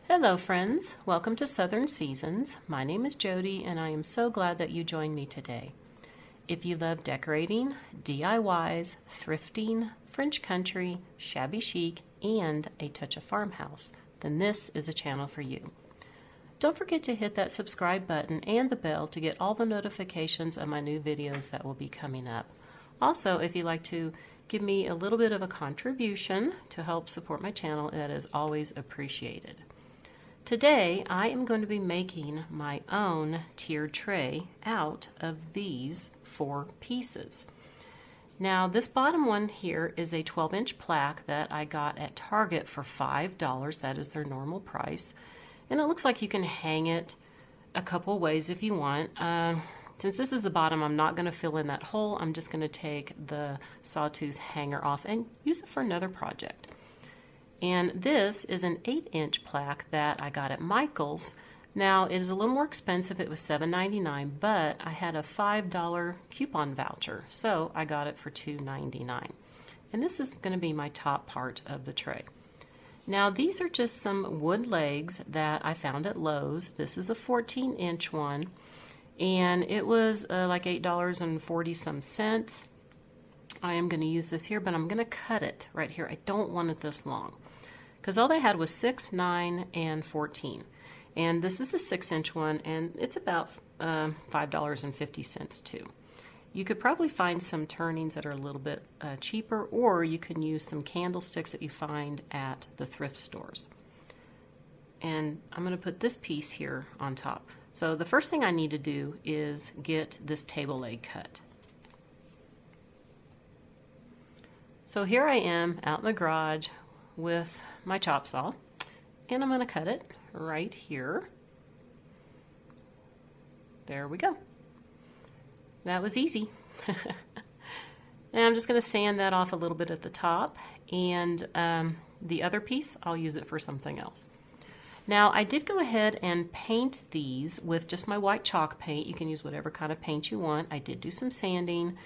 Hello friends, welcome to Southern Seasons. My name is Jody and I am so glad that you joined me today. If you love decorating, DIYs, thrifting, French country, shabby chic, and a touch of farmhouse, then this is a channel for you. Don't forget to hit that subscribe button and the bell to get all the notifications of my new videos that will be coming up. Also, if you'd like to give me a little bit of a contribution to help support my channel, that is always appreciated. Today, I am going to be making my own tiered tray out of these 4 pieces. Now, this bottom one here is a 12-inch plaque that I got at Target for $5. That is their normal price. And it looks like you can hang it a couple ways if you want. Since this is the bottom, I'm not going to fill in that hole. I'm just going to take the sawtooth hanger off and use it for another project. And this is an 8-inch plaque that I got at Michael's. Now, it is a little more expensive. It was $7.99, but I had a $5 coupon voucher, so I got it for $2.99. And this is going to be my top part of the tray. Now, these are just some wood legs that I found at Lowe's. This is a 14-inch one, and it was like $8.40 some cents. I am going to use this here, but I'm going to cut it right here. I don't want it this long because all they had was 6, 9, and 14. And this is the 6-inch one, and it's about $5.50 too. You could probably find some turnings that are a little bit cheaper, or you can use some candlesticks that you find at the thrift stores. And I'm going to put this piece here on top. So the first thing I need to do is get this table leg cut. So here I am out in the garage with my chop saw, and I'm going to cut it right here. There we go. That was easy. And I'm just going to sand that off a little bit at the top, and the other piece, I'll use it for something else. Now, I did go ahead and paint these with just my white chalk paint. You can use whatever kind of paint you want. I did do some sanding.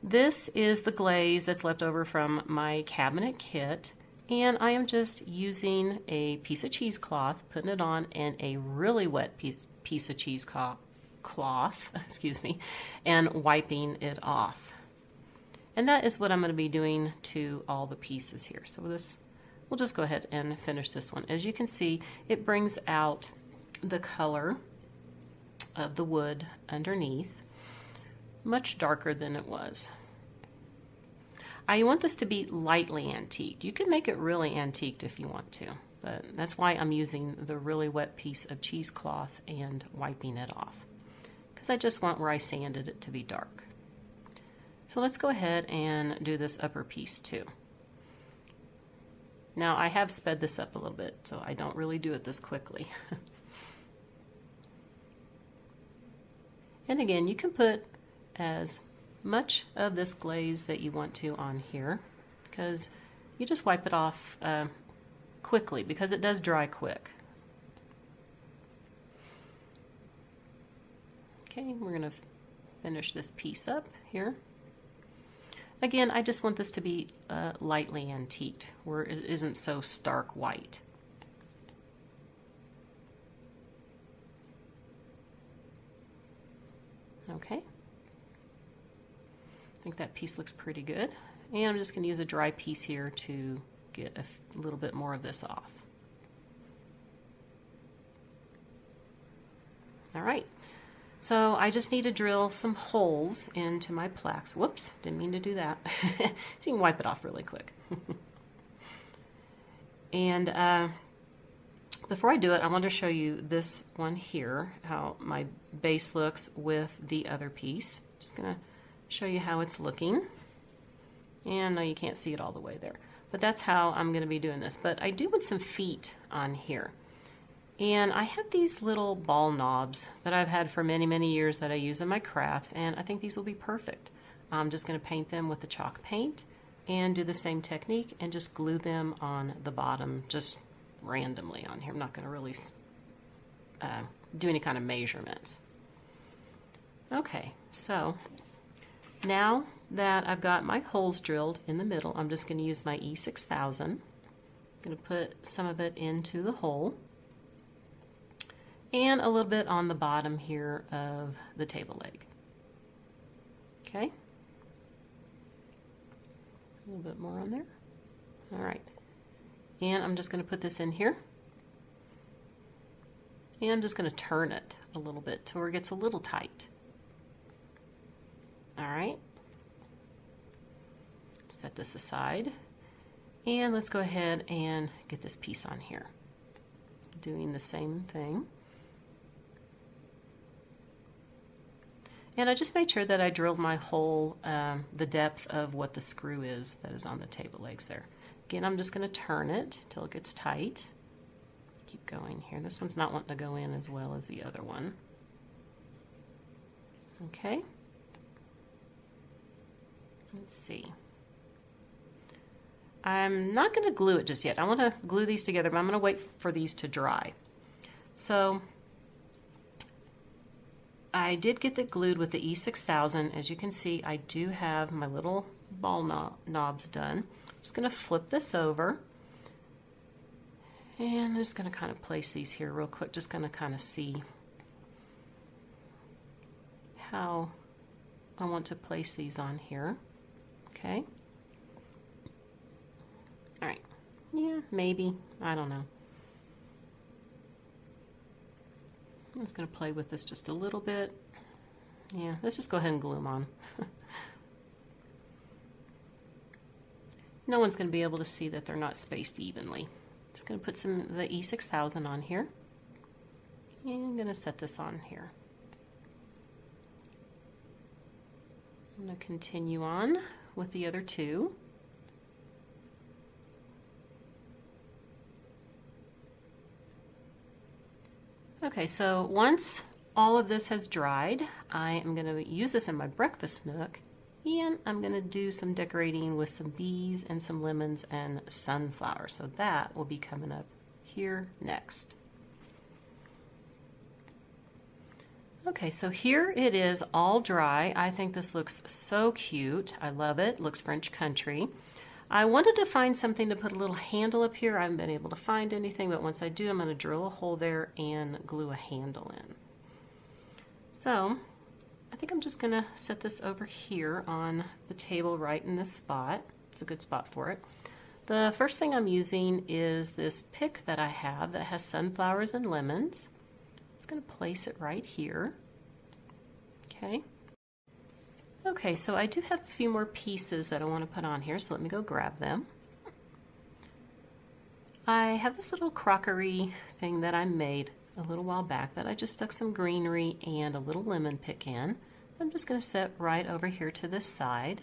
This is the glaze that's left over from my cabinet kit, and I am just using a piece of cheesecloth, putting it on, and a really wet piece of cheesecloth, excuse me, and wiping it off. And that is what I'm going to be doing to all the pieces here. So we'll just go ahead and finish this one. As you can see, it brings out the color of the wood underneath, much darker than it was. I want this to be lightly antiqued. You can make it really antiqued if you want to, but that's why I'm using the really wet piece of cheesecloth and wiping it off, because I just want where I sanded it to be dark. So let's go ahead and do this upper piece too. Now, I have sped this up a little bit, so I don't really do it this quickly. And again, you can put as much of this glaze that you want to on here, because you just wipe it off quickly, because it does dry quick. Okay, we're going to finish this piece up here. Again, I just want this to be lightly antiqued, where it isn't so stark white. Okay. I think that piece looks pretty good. And I'm just going to use a dry piece here to get a little bit more of this off. All right. So I just need to drill some holes into my plaques. Whoops, didn't mean to do that. So you can wipe it off really quick. And before I do it, I want to show you this one here, how my base looks with the other piece. Just going to show you how it's looking. And no, you can't see it all the way there. But that's how I'm going to be doing this. But I do want some feet on here. And I have these little ball knobs that I've had for many, many years that I use in my crafts, and I think these will be perfect. I'm just going to paint them with the chalk paint and do the same technique and just glue them on the bottom just randomly on here. I'm not going to really do any kind of measurements. Okay, so now that I've got my holes drilled in the middle, I'm just going to use my E6000. I'm going to put some of it into the hole. and a little bit on the bottom here of the table leg. Okay. A little bit more on there. All right. And I'm just going to put this in here. And I'm just going to turn it a little bit to where it gets a little tight. All right. Set this aside. And let's go ahead and get this piece on here. Doing the same thing. And I just made sure that I drilled my hole the depth of what the screw is that is on the table legs there. Again, I'm just going to turn it till it gets tight. Keep going here. This one's not wanting to go in as well as the other one. Okay. Let's see. I'm not going to glue it just yet. I want to glue these together, but I'm going to wait for these to dry. So I did get it glued with the E6000. As you can see, I do have my little ball knobs done. I'm just going to flip this over. And I'm just going to kind of place these here real quick. Just going to kind of see how I want to place these on here. Okay. All right. Yeah, maybe. I don't know. I'm just going to play with this just a little bit. Yeah, let's just go ahead and glue them on. No one's going to be able to see that they're not spaced evenly. Just going to put some of the E6000 on here. And I'm going to set this on here. I'm going to continue on with the other two. Okay, so once all of this has dried, I am going to use this in my breakfast nook, and I'm going to do some decorating with some bees and some lemons and sunflowers. So that will be coming up here next. Okay, so here it is all dry. I think this looks so cute. I love it. Looks French country. I wanted to find something to put a little handle up here. I haven't been able to find anything, but once I do, I'm going to drill a hole there and glue a handle in. So I think I'm just going to set this over here on the table right in this spot. It's a good spot for it. The first thing I'm using is this pick that I have that has sunflowers and lemons. I'm just going to place it right here. Okay. Okay, so I do have a few more pieces that I want to put on here, so let me go grab them. I have this little crockery thing that I made a little while back that I just stuck some greenery and a little lemon pick in. I'm just going to set right over here to this side.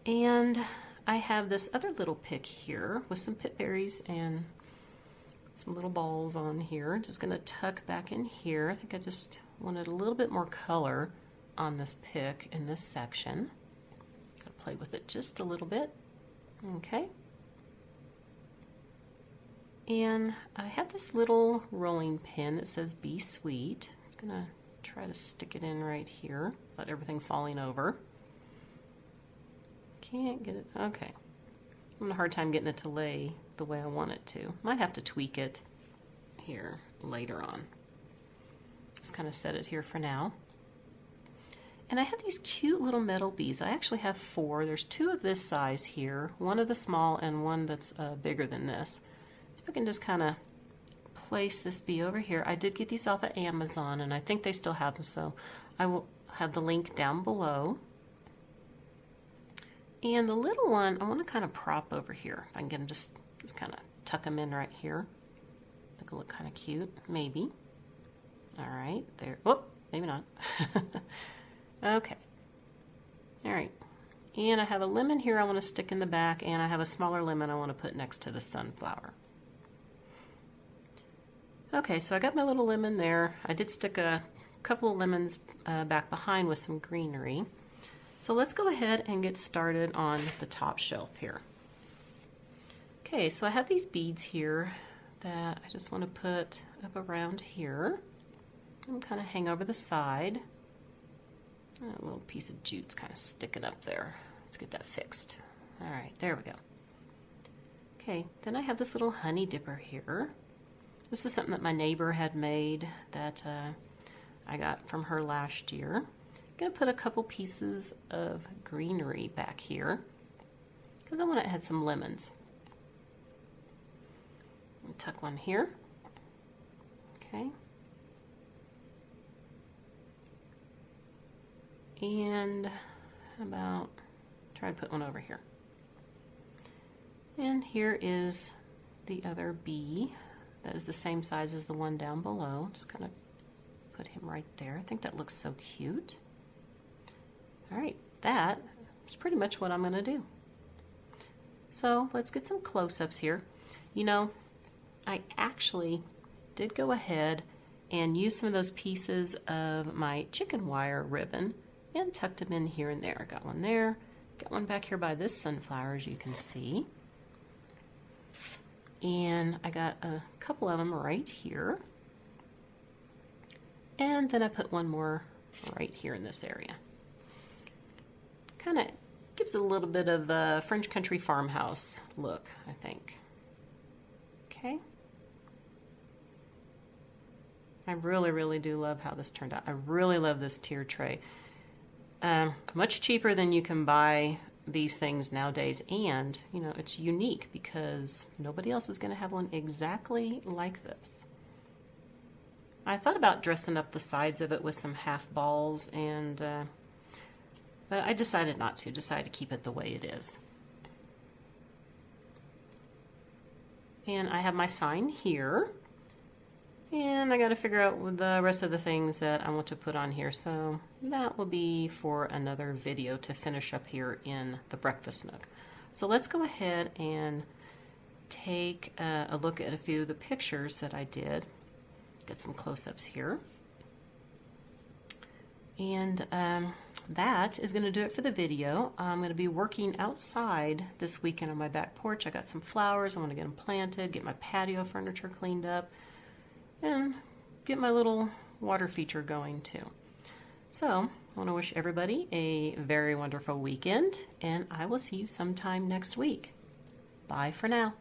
And I have this other little pick here with some pit berries and some little balls on here. Just going to tuck back in here. I think I just wanted a little bit more color on this pick in this section. Gotta play with it just a little bit. Okay. And I have this little rolling pin that says Be Sweet. I'm just gonna try to stick it in right here. Let everything falling over. Can't get it. Okay. I'm having a hard time getting it to lay the way I want it to. Might have to tweak it here later on. Just kind of set it here for now. And I have these cute little metal bees. I actually have 4. There's 2 of this size here, one of the small and one that's bigger than this. So I can just kind of place this bee over here. I did get these off of Amazon, and I think they still have them, so I will have the link down below. And the little one, I want to kind of prop over here. If I can get them, just kind of tuck them in right here. I think it'll look kind of cute, maybe. All right, there. Whoop, maybe not. Okay. All right. And I have a lemon here I want to stick in the back, and I have a smaller lemon I want to put next to the sunflower. Okay, so I got my little lemon there. I did stick a couple of lemons back behind with some greenery. So let's go ahead and get started on the top shelf here. Okay, so I have these beads here that I just want to put up around here and kind of hang over the side. A little piece of jute's kind of sticking up there. Let's get that fixed. All right, there we go. Okay, then I have this little honey dipper here. This is something that my neighbor had made that I got from her last year. I'm going to put a couple pieces of greenery back here because I want to add some lemons. Tuck one here. Okay. And how about try to put one over here. And here is the other bee. That is the same size as the one down below. Just kind of put him right there. I think that looks so cute. All right, that is pretty much what I'm going to do. So let's get some close-ups here. You know, I actually did go ahead and use some of those pieces of my chicken wire ribbon and tucked them in here and there. I got one there, got one back here by this sunflower, as you can see. And I got a couple of them right here. And then I put one more right here in this area. Kind of gives it a little bit of a French country farmhouse look, I think. Okay. I really, really do love how this turned out. I really love this tier tray. Much cheaper than you can buy these things nowadays, and you know, it's unique because nobody else is going to have one exactly like this. I thought about dressing up the sides of it with some half balls, and but I decided not to. Decided to keep it the way it is. And I have my sign here, and I got to figure out the rest of the things that I want to put on here, so that will be for another video to finish up here in the breakfast nook. So let's go ahead and take a look at a few of the pictures that I did. Get some close-ups here. And that is going to do it for the video. I'm going to be working outside this weekend on my back porch. I got some flowers. I want to get them planted, get my patio furniture cleaned up, and get my little water feature going too. So I want to wish everybody a very wonderful weekend, and I will see you sometime next week. Bye for now.